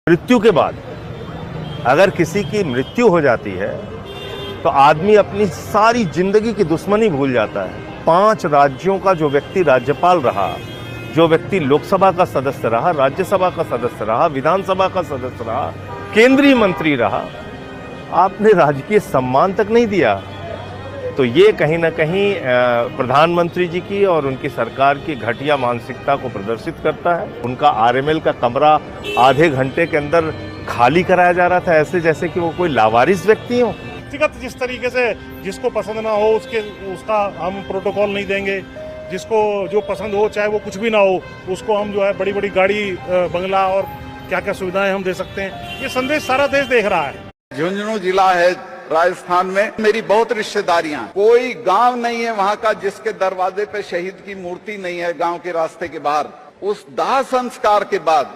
मृत्यु के बाद अगर किसी की मृत्यु हो जाती है तो आदमी अपनी सारी जिंदगी की दुश्मनी भूल जाता है। 5 राज्यों का जो व्यक्ति राज्यपाल रहा, जो व्यक्ति लोकसभा का सदस्य रहा, राज्यसभा का सदस्य रहा, विधानसभा का सदस्य रहा, केंद्रीय मंत्री रहा, आपने राजकीय सम्मान तक नहीं दिया। तो ये कहीं ना कहीं प्रधानमंत्री जी की और उनकी सरकार की घटिया मानसिकता को प्रदर्शित करता है। उनका आरएमएल का कमरा आधे घंटे के अंदर खाली कराया जा रहा था, ऐसे जैसे कि वो कोई लावारिस व्यक्ति हो। व्यक्तिगत जिस तरीके से जिसको पसंद ना हो उसका हम प्रोटोकॉल नहीं देंगे, जिसको जो पसंद हो चाहे वो कुछ भी ना हो उसको हम जो है बड़ी बड़ी गाड़ी बंगला और क्या क्या सुविधाएं हम दे सकते हैं। ये संदेश सारा देश देख रहा है। झुंझुनू जिला है राजस्थान में, मेरी बहुत रिश्तेदारियां, कोई गांव नहीं है वहां का जिसके दरवाजे पे शहीद की मूर्ति नहीं है। गांव के रास्ते के बाहर उस दाह संस्कार के बाद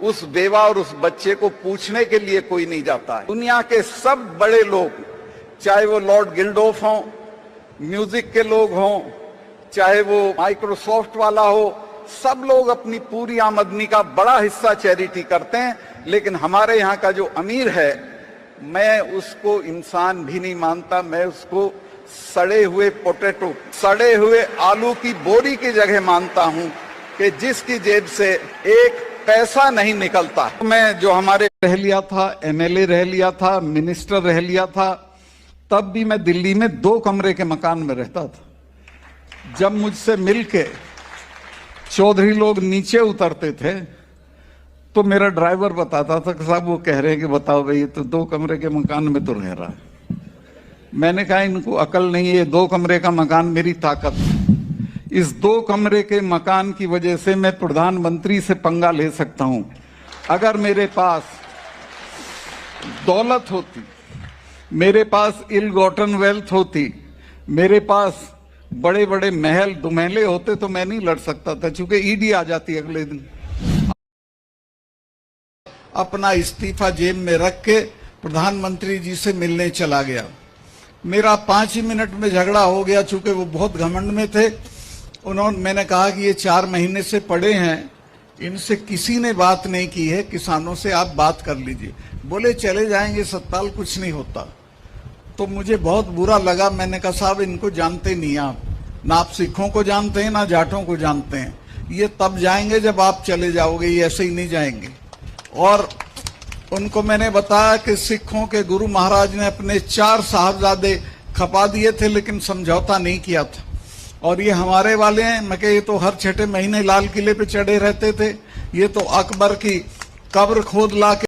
उस बेवा और उस बच्चे को पूछने के लिए कोई नहीं जाता है। दुनिया के सब बड़े लोग, चाहे वो लॉर्ड गिल्डोफ हों, म्यूजिक के लोग हों, चाहे वो माइक्रोसॉफ्ट वाला हो, सब लोग अपनी पूरी आमदनी का बड़ा हिस्सा चैरिटी करते हैं। लेकिन हमारे यहाँ का जो अमीर है, मैं उसको इंसान भी नहीं मानता, मैं उसको सड़े हुए पोटैटो, सड़े हुए आलू की बोरी की जगह मानता हूं कि जिसकी जेब से एक पैसा नहीं निकलता। मैं जो हमारे रह लिया था, एमएलए रह लिया था, मिनिस्टर रह लिया था, तब भी मैं दिल्ली में 2 कमरे के मकान में रहता था। जब मुझसे मिलके चौधरी लोग नीचे उतरते थे तो मेरा ड्राइवर बताता था कि साहब वो कह रहे हैं कि बताओ भाई ये तो 2 कमरे के मकान में तो रह रहा है। मैंने कहा इनको अकल नहीं है, 2 कमरे का मकान मेरी ताकत है। इस 2 कमरे के मकान की वजह से मैं प्रधानमंत्री से पंगा ले सकता हूं। अगर मेरे पास दौलत होती, मेरे पास इल गॉटन वेल्थ होती, मेरे पास बड़े बड़े महल दुमहले होते तो मैं नहीं लड़ सकता था, क्योंकि ईडी आ जाती अगले दिन। अपना इस्तीफा जेब में रख के प्रधानमंत्री जी से मिलने चला गया। मेरा 5 ही मिनट में झगड़ा हो गया, चूंकि वो बहुत घमंड में थे। मैंने कहा कि ये 4 महीने से पड़े हैं, इनसे किसी ने बात नहीं की है, किसानों से आप बात कर लीजिए। बोले चले जाएंगे सतपाल, कुछ नहीं होता। तो मुझे बहुत बुरा लगा। मैंने कहा साहब इनको जानते नहीं आप, ना आप सिखों को जानते हैं ना जाटों को जानते हैं। ये तब जाएंगे जब आप चले जाओगे, ये ऐसे ही नहीं जाएंगे। और उनको मैंने बताया कि सिखों के गुरु महाराज ने अपने 4 साहबजादे खपा दिए थे लेकिन समझौता नहीं किया था। और ये हमारे वाले हैं, मैं कहा ये तो हर 6 महीने लाल किले पे चढ़े रहते थे, ये तो अकबर की कब्र खोद ला के